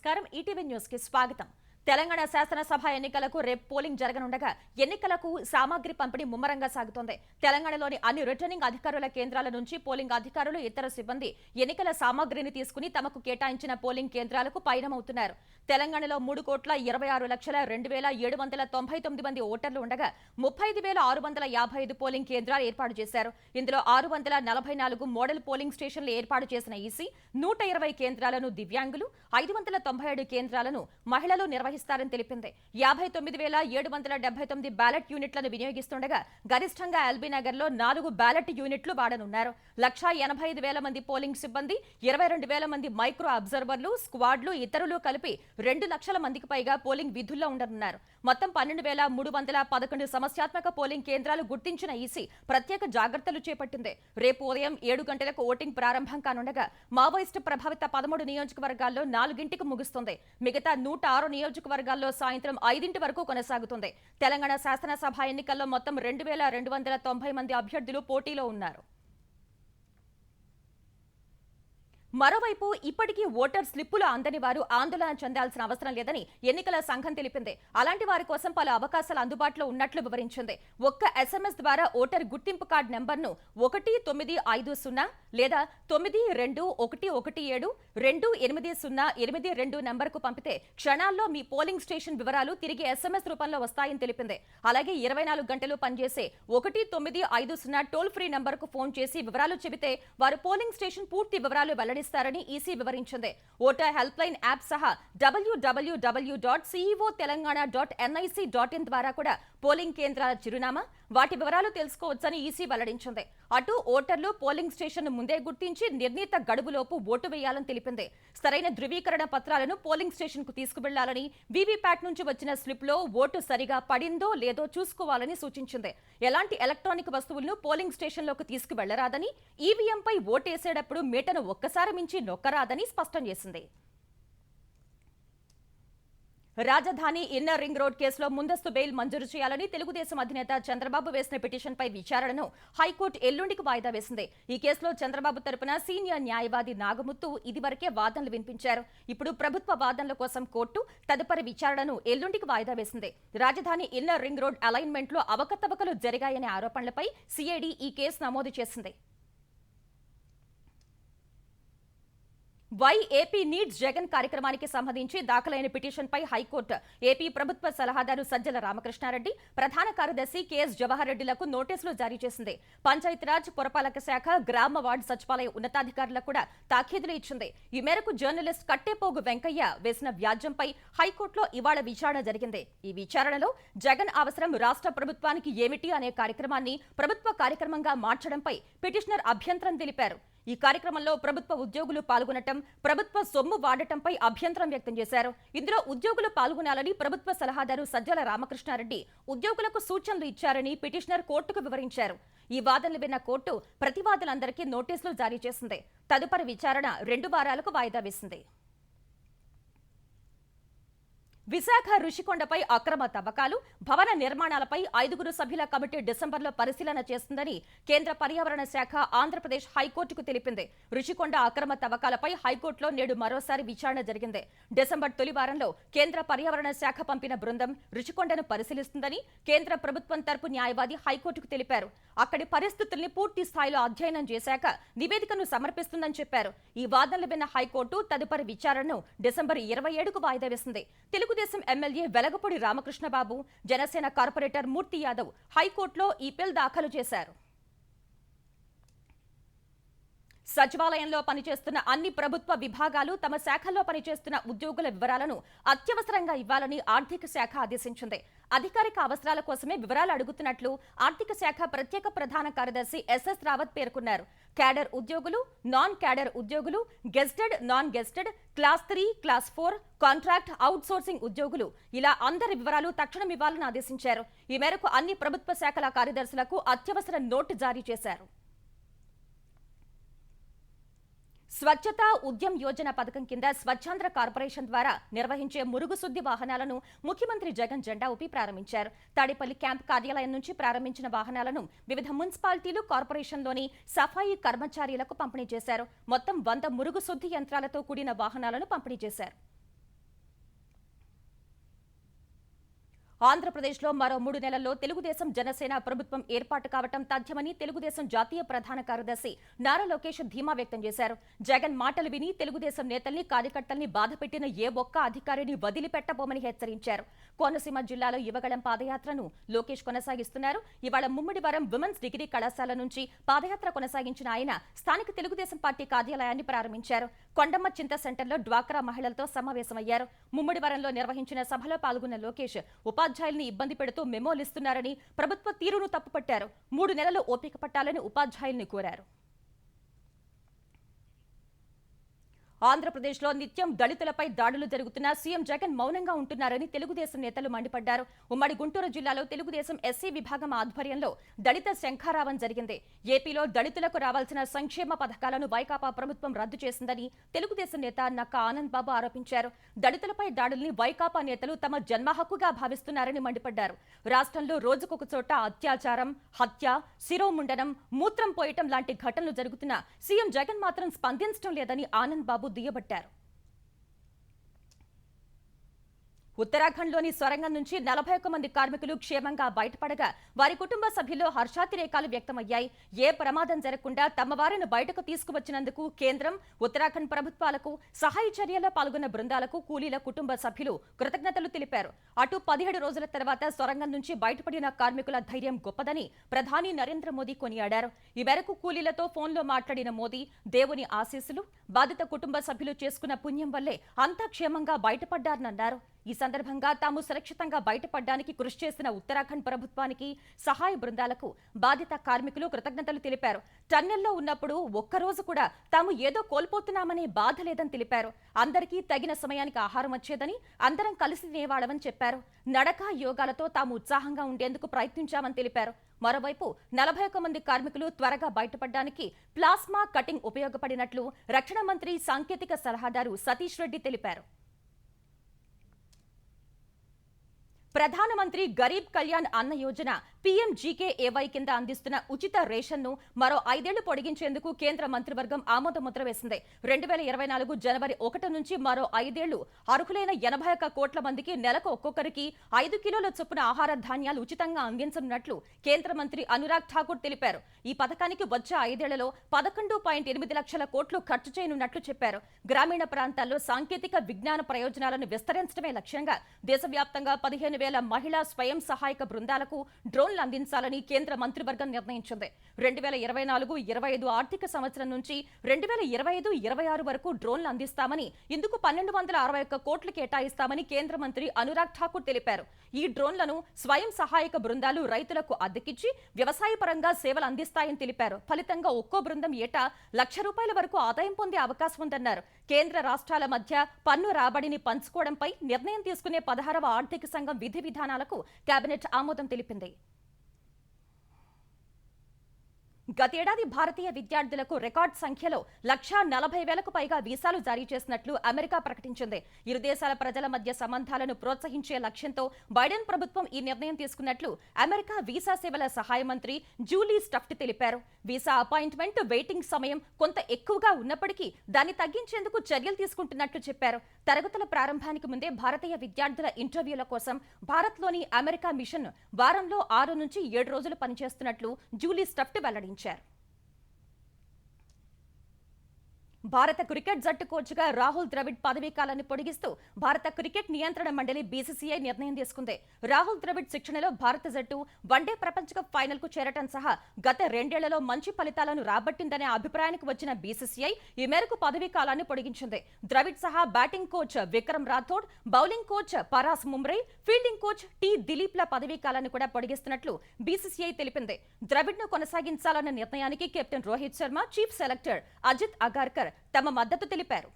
నమస్కారం ETV news కి స్వాగతం. తెలంగాణ శాసనసభ ఎన్నికలకు రేపు పోలింగ్ జరగనుండగా ఎన్నికలకు సామాగ్రి పంపిణీ ముమ్మరంగా సాగుతోంది. తెలంగాణలోని అన్ని రిటర్నింగ్ అధికారుల కేంద్రాల నుంచి పోలింగ్ అధికారులు ఇతర సిబ్బంది ఎన్నికల సామాగ్రిని తీసుకుని తమకు కేటాయించిన పోలింగ్ కేంద్రాలకు పయనమవుతున్నారు. తెలంగాణలో 3,26,02,799 మంది ఓటర్లు ఉండగా 35,655 పోలింగ్ కేంద్రాలు ఏర్పాటు చేశారు. ఇందులో 644 మోడల్ పోలింగ్ స్టేషన్లు ఏర్పాటు చేసిన ఈసీ 120 కేంద్రాలను దివ్యాంగులు, 597 కేంద్రాలను మహిళలు నిర్వహిస్తారని తెలిపింది. 59,779 బ్యాలెట్ యూనిట్లను వినియోగిస్తుండగా గరిష్టంగా ఎల్బీ నగర్ లో 4 బ్యాలెట్ యూనిట్లు వాడనున్నారు. 1,85,000 మంది పోలింగ్ సిబ్బంది, 22,000 మంది మైక్రో అబ్జర్వర్లు, స్క్వాడ్లు, ఇతరులు కలిపి 2 లక్షల మందికి పైగా పోలింగ్ విధుల్లో ఉండనున్నారు. మొత్తం 12,311 సమస్యాత్మక పోలింగ్ కేంద్రాలు గుర్తించిన ఈసీ ప్రత్యేక జాగ్రత్తలు చేపట్టింది. రేపు ఉదయం 7 గంటలకు ఓటింగ్ ప్రారంభం కానుండగా మావోయిస్టు ప్రభావిత 13 నియోజకవర్గాల్లో 4ంటికి ముగుస్తుంది. మిగతా 106 నియోజకవర్గాల్లో సాయంత్రం 5 వరకు కొనసాగుతుంది. తెలంగాణ శాసనసభ ఎన్నికల్లో మొత్తం 2,290 మంది అభ్యర్థులు పోటీలో ఉన్నారు. మరోవైపు ఇప్పటికీ ఓటర్ స్లిప్పులు అందని వారు ఆందోళన చెందాల్సిన అవసరం లేదని ఎన్నికల సంఘం తెలిపింది. అలాంటి వారి కోసం పలు అవకాశాలు అందుబాటులో ఉన్నట్లు వివరించింది. ఒక్క SMS ద్వారా ఓటర్ గుర్తింపు కార్డు నెంబర్ను 1950 లేదా 9211722802 నెంబర్కు పంపితే క్షణాల్లో మీ పోలింగ్ స్టేషన్ వివరాలు తిరిగి SMS రూపంలో వస్తాయని తెలిపింది. అలాగే 24 గంటలు పనిచేసే 1950 టోల్ ఫ్రీ నెంబర్కు ఫోన్ చేసి వివరాలు చెబితే వారు పోలింగ్ స్టేషన్ పూర్తి వివరాలు వెల్లడిస్తారని ఈసీ వివరించింది. ఓటర్ హెల్ప్ లైన్ యాప్ సహా www.ceotelangana.nic.in ద్వారా కూడా పోలింగ్ కేంద్రాల చిరునామా, వాటి వివరాలు తెలుసుకోవచ్చని ఈసీ వెల్లడించింది. అటు ఓటర్లు పోలింగ్ స్టేషన్ ముందే గుర్తించి నిర్ణీత గడువులోపు ఓటు వేయాలని తెలిపింది. సరైన ధృవీకరణ పత్రాలను పోలింగ్ స్టేషన్ కు తీసుకువెళ్లాలని, వీవీప్యాట్ నుంచి వచ్చిన స్లిప్ లో ఓటు సరిగా పడిందో లేదో చూసుకోవాలని సూచించింది. ఎలాంటి ఎలక్ట్రానిక్ వస్తువులను పోలింగ్ స్టేషన్ లోకి తీసుకువెళ్లరాదని, ఈవీఎంపై ఓటేసేటప్పుడు మీటను ఒక్కసారి మించి నొక్కరాదని స్పష్టం చేసింది. రాజధాని ఇన్నర్ రింగ్ రోడ్ కేసులో ముందస్తు బెయిల్ మంజూరు చేయాలని తెలుగుదేశం అధినేత చంద్రబాబు వేసిన పిటిషన్పై విచారణను హైకోర్టు ఎల్లుండికి వాయిదా వేసింది. ఈ కేసులో చంద్రబాబు తరపున సీనియర్ న్యాయవాది నాగముత్తు ఇదివరకే వాదనలు వినిపించారు. ఇప్పుడు ప్రభుత్వ వాదనల కోసం కోర్టు తదుపరి విచారణను ఎల్లుండికి వాయిదా వేసింది. రాజధాని ఇన్నర్ రింగ్ రోడ్ అలైన్మెంట్ లో అవకతవకలు జరిగాయనే ఆరోపణలపై సిఐడి ఈ కేసు నమోదు చేసింది. వై ఏపీ నీడ్స్ జగన్ కార్యక్రమానికి సంబంధించి దాఖలైన పిటిషన్పై హైకోర్టు ఏపీ ప్రభుత్వ సలహాదారు సజ్జల రామకృష్ణారెడ్డి, ప్రధాన కార్యదర్శి కెఎస్ జవహర్ రెడ్డిలకు నోటీసులు జారీ చేసింది. పంచాయతీరాజ్, పురపాలక శాఖ, గ్రామ వార్డు సచివాలయ ఉన్నతాధికారులకు కూడా తాకీదులు ఇచ్చింది. ఈ మేరకు జర్నలిస్ట్ కట్టేపోగు వెంకయ్య వేసిన వ్యాజ్యంపై హైకోర్టులో ఇవాళ విచారణ జరిగింది. ఈ విచారణలో జగన్ అవసరం రాష్ట్ర ప్రభుత్వానికి ఏమిటి అనే కార్యక్రమాన్ని ప్రభుత్వ కార్యక్రమంగా మార్చడంపై పిటిషనర్ అభ్యంతరం తెలిపారు. ఈ కార్యక్రమంలో ప్రభుత్వ ఉద్యోగులు పాల్గొనటం, ప్రభుత్వ సొమ్ము వాడటంపై అభ్యంతరం వ్యక్తం చేశారు. ఇందులో ఉద్యోగులు పాల్గొనాలని ప్రభుత్వ సలహాదారు సజ్జల రామకృష్ణారెడ్డి ఉద్యోగులకు సూచనలు ఇచ్చారని పిటిషనర్ కోర్టుకు వివరించారు. ఈ వాదనలు విన్న కోర్టు ప్రతివాదులందరికీ నోటీసులు జారీ చేసింది. తదుపరి విచారణ 2 వారాలకు వాయిదా వేసింది. విశాఖ రుషికొండపై అక్రమ తవ్వకాలు, భవన నిర్మాణాలపై 5 సభ్యుల కమిటీ డిసెంబర్లో పరిశీలన చేస్తుందని కేంద్ర పర్యావరణ శాఖ ఆంధ్రప్రదేశ్ హైకోర్టుకు తెలిపింది. రుషికొండ అక్రమ తవ్వకాలపై హైకోర్టులో నేడు మరోసారి విచారణ జరిగింది. డిసెంబర్ తొలి వారంలో కేంద్ర పర్యావరణ శాఖ పంపిన బృందం రుషికొండను పరిశీలిస్తుందని కేంద్ర ప్రభుత్వం తరపు న్యాయవాది హైకోర్టుకు తెలిపారు. అక్కడి పరిస్థితుల్ని పూర్తి స్థాయిలో అధ్యయనం చేశాక నివేదికను సమర్పిస్తుందని చెప్పారు. ఈ వాదనలు విన్న హైకోర్టు తదుపరి విచారణను డిసెంబర్ 27కు వాయిదా వేసింది. తెలుగుదేశం ఎమ్మెల్యే వెలగపూడి రామకృష్ణబాబు, జనసేన కార్పొరేటర్ మూర్తి యాదవ్ హైకోర్టులో ఈ పిల్ దాఖలు చేశారు. సచివాలయంలో పనిచేస్తున్న అన్ని ప్రభుత్వ విభాగాలు తమ శాఖల్లో పనిచేస్తున్న ఉద్యోగుల వివరాలను అత్యవసరంగా ఇవ్వాలని ఆర్థిక శాఖ ఆదేశించింది. అధికారిక అవసరాల కోసమే వివరాలు అడుగుతున్నట్లు ఆర్థిక శాఖ ప్రత్యేక ప్రధాన కార్యదర్శి ఎస్ఎస్ రావత్ పేర్కొన్నారు. క్యాడర్ ఉద్యోగులు, నాన్ క్యాడర్ ఉద్యోగులు, gazetted, non gazetted, class 3, class 4, contract, out sourcing ఉద్యోగులు ఇలా అందరి వివరాలు తక్షణం ఇవ్వాలని ఆదేశించారు. ఈ మేరకు అన్ని ప్రభుత్వ శాఖల కార్యదర్శులకు అత్యవసర నోటు జారీ చేశారు. స్వచ్ఛత ఉద్యమ్ యోజన పథకం కింద స్వచ్ఛాంధ్ర కార్పొరేషన్ ద్వారా నిర్వహించే మురుగుశుద్ధి వాహనాలను ముఖ్యమంత్రి జగన్ జెండా ఊపి ప్రారంభించారు. తాడేపల్లి క్యాంప్ కార్యాలయం నుంచి ప్రారంభించిన వాహనాలను వివిధ మున్సిపాలిటీలు, కార్పొరేషన్లోని సఫాయి కర్మచారులకు పంపిణీ చేశారు. మొత్తం 100 మురుగుశుద్ధి యంత్రాలతో కూడిన వాహనాలను పంపిణీ చేశారు. ఆంధ్రప్రదేశ్లో మరో 3 నెలల్లో తెలుగుదేశం జనసేన ప్రభుత్వం ఏర్పాటు కావటం తథ్యమని తెలుగుదేశం జాతీయ ప్రధాన కార్యదర్శి నారా లోకేష్ ధీమా వ్యక్తం చేశారు. జగన్ మాటలు విని తెలుగుదేశం నేతల్ని కార్యకర్తల్ని బాధపెట్టిన ఏ ఒక్క అధికారిని వదిలిపెట్టబోమని హెచ్చరించారు. కోనసీమ జిల్లాలో యువగళం పాదయాత్రను లోకేష్ కొనసాగిస్తున్నారు. ఇవాళ ముమ్మిడివరం విమెన్స్ డిగ్రీ కళాశాల నుంచి పాదయాత్ర కొనసాగించిన ఆయన స్థానిక తెలుగుదేశం పార్టీ కార్యాలయాన్ని ప్రారంభించారు. కొండమ్మ చింత సెంటర్లో డ్వాక్రా మహిళలతో సమావేశమయ్యారు. ముమ్మిడివరంలో నిర్వహించిన సభలో పాల్గొన్న లోకేష్ ఉపాధ్యాయుల్ని ఇబ్బంది పెడుతూ మెమోలిస్తున్నారని, ప్రభుత్వ తీరును తప్పుపట్టారు. 3 నెలలు ఓపిక పట్టాలని ఉపాధ్యాయుల్ని కోరారు. ఆంధ్రప్రదేశ్లో నిత్యం దళితులపై దాడులు జరుగుతున్నా సీఎం జగన్ మౌనంగా ఉంటున్నారని తెలుగుదేశం నేతలు మండిపడ్డారు. ఉమ్మడి గుంటూరు జిల్లాలో తెలుగుదేశం ఎస్సీ విభాగం ఆధ్వర్యంలో దళిత శంఖారావం జరిగింది. ఏపీలో దళితులకు రావాల్సిన సంక్షేమ పథకాలను వైకాపా ప్రభుత్వం రద్దు చేసిందని తెలుగుదేశం నేత నక్కా ఆనంద్ బాబు ఆరోపించారు. దళితులపై దాడుల్ని వైకాపా నేతలు తమ జన్మ హక్కుగా భావిస్తున్నారని మండిపడ్డారు. రాష్ట్రంలో రోజుకొక చోట అత్యాచారం, హత్య, శిరోముండనం, మూత్రం పోయటం లాంటి ఘటనలు జరుగుతున్నా సీఎం జగన్ మాత్రం స్పందించడం లేదని ఆనంద్ బాబు దుయ్యబట్టారు. ఉత్తరాఖండ్లోని సొరంగం నుంచి 41 మంది కార్మికులు క్షేమంగా బయటపడగా వారి కుటుంబ సభ్యుల్లో హర్షాతిరేకాలు వ్యక్తమయ్యాయి. ఏ ప్రమాదం జరగకుండా తమ వారిని బయటకు తీసుకువచ్చినందుకు కేంద్రం, ఉత్తరాఖండ్ ప్రభుత్వాలకు, సహాయ చర్యల్లో పాల్గొన్న బృందాలకు కూలీల కుటుంబ సభ్యులు కృతజ్ఞతలు తెలిపారు. అటు 17 రోజుల తర్వాత సొరంగం నుంచి బయటపడిన కార్మికుల ధైర్యం గొప్పదని ప్రధాని నరేంద్ర మోదీ కొనియాడారు. ఈ మేరకు కూలీలతో ఫోన్లో మాట్లాడిన మోదీ దేవుని ఆశీస్సులు, బాధిత కుటుంబ సభ్యులు చేసుకున్న పుణ్యం వల్లే అంతా క్షేమంగా బయటపడ్డారన్నారు. ఈ సందర్భంగా తాము సురక్షితంగా బయటపడడానికి కృషి చేసిన ఉత్తరాఖండ్ ప్రభుత్వానికి, సహాయ బృందాలకు బాధిత కార్మికులు కృతజ్ఞతలు తెలిపారు. టన్నెల్లో ఉన్నప్పుడు ఒక్కరోజు కూడా తాము ఏదో కోల్పోతున్నామనే బాధ లేదని తెలిపారు. అందరికీ తగిన సమయానికి ఆహారం వచ్చేదని, అందరం కలిసి తినేవాళ్ళమని చెప్పారు. నడక, యోగాలతో తాము ఉత్సాహంగా ఉండేందుకు ప్రయత్నించామని తెలిపారు. మరోవైపు 41 మంది కార్మికులు త్వరగా బయటపడడానికి ప్లాస్మా కటింగ్ ఉపయోగపడినట్లు రక్షణ మంత్రి సాంకేతిక సలహాదారు సతీష్ రెడ్డి తెలిపారు. ప్రధానమంత్రి గరీబ్ కళ్యాణ్ అన్న యోజన PMGKAY కింద అందిస్తున్న ఉచిత రేషన్ను మరో 5 ఏళ్లు పొడిగించేందుకు కేంద్ర మంత్రివర్గం ఆమోదముద్ర వేసింది. 2024 జనవరి 1 నుంచి మరో 5 ఏళ్లు అర్హులైన 81 కోట్ల మందికి నెలకు ఒక్కొక్కరికి 5 కిలోల చొప్పున ఆహార ధాన్యాలు ఉచితంగా అందించనున్నట్లు కేంద్ర మంత్రి అనురాగ్ ఠాకూర్ తెలిపారు. ఈ పథకానికి వచ్చే 5 ఏళ్లలో 11.8 లక్షల కోట్లు ఖర్చు చేయనున్నట్లు చెప్పారు. గ్రామీణ ప్రాంతాల్లో సాంకేతిక విజ్ఞాన ప్రయోజనాలను విస్తరించడమే లక్ష్యంగా దేశవ్యాప్తంగా 15,000 మహిళా స్వయం సహాయక బృందాలకు డ్రోన్లు అందించాలని కేంద్ర మంత్రివర్గం నిర్ణయించింది. 2024-25 ఆర్థిక సంవత్సరం నుంచి 2025-26 వరకు డ్రోన్లు అందిస్తామని, ఇందుకు 1261 కోట్లు కేటాయిస్తామని కేంద్ర మంత్రి అనురాగ్ ఠాకూర్ తెలిపారు. ఈ డ్రోన్లను స్వయం సహాయక బృందాలు రైతులకు అద్దెకిచ్చి వ్యవసాయపరంగా సేవలు అందిస్తాయని తెలిపారు. ఫలితంగా ఒక్కో బృందం ఏటా ₹1,00,000 వరకు ఆదాయం పొందే అవకాశం ఉందన్నారు. కేంద్ర రాష్ట్రాల మధ్య పన్ను రాబడిని పంచుకోవడంపై నిర్ణయం తీసుకునే 16వ ఆర్థిక సంఘం విధి విధానాలకు కేబినెట్ ఆమోదం తెలిపింది. గతేడాది భారతీయ విద్యార్థులకు రికార్డ్ సంఖ్యలో 1,40,000కు పైగా వీసాలు జారీ చేసినట్లు అమెరికా ప్రకటించింది. ఇరు దేశాల ప్రజల మధ్య సంబంధాలను ప్రోత్సహించే లక్ష్యంతో బైడెన్ ప్రభుత్వం ఈ నిర్ణయం తీసుకున్నట్లు అమెరికా వీసా సేవల సహాయ మంత్రి జూలీ స్టఫ్ట్ తెలిపారు. వీసా అపాయింట్మెంట్ వెయిటింగ్ సమయం కొంత ఎక్కువగా ఉన్నప్పటికీ దాన్ని తగ్గించేందుకు చర్యలు తీసుకుంటున్నట్లు చెప్పారు. తరగతుల ప్రారంభానికి ముందే భారతీయ విద్యార్థుల ఇంటర్వ్యూల కోసం భారత్లోని అమెరికా మిషన్ వారంలో 6 నుంచి 7 రోజులు పనిచేస్తున్నట్లు జూలీ స్టఫ్ట్ వెల్లడించారు. భారత క్రికెట్ జట్టు కోచ్గా రాహుల్ ద్రవిడ్ పదవీ కాలాన్ని పొడిగిస్తూ భారత క్రికెట్ నియంత్రణ మండలి BCCI నిర్ణయం తీసుకుంది. రాహుల్ ద్రవిడ్ శిక్షణలో భారత జట్టు వన్డే ప్రపంచ కప్ ఫైనల్ కు చేరటం సహా గత 2 ఏళ్లలో మంచి ఫలితాలను రాబట్టిందనే అభిప్రాయానికి వచ్చిన BCCI ఈ మేరకు పదవీ కాలాన్ని పొడిగించింది. ద్రవిడ్ సహా batting coach Vikram Rathore, bowling coach Paras Mhambrey, fielding coach Dilip ల పదవీ కాలాన్ని కూడా పొడిగిస్తున్నట్లు BCCI తెలిపింది. ద్రవిడ్ ను కొనసాగించాలన్న నిర్ణయానికి captain Rohit Sharma, chief selector Ajit Agarkar తమ మద్దతు తెలిపారు.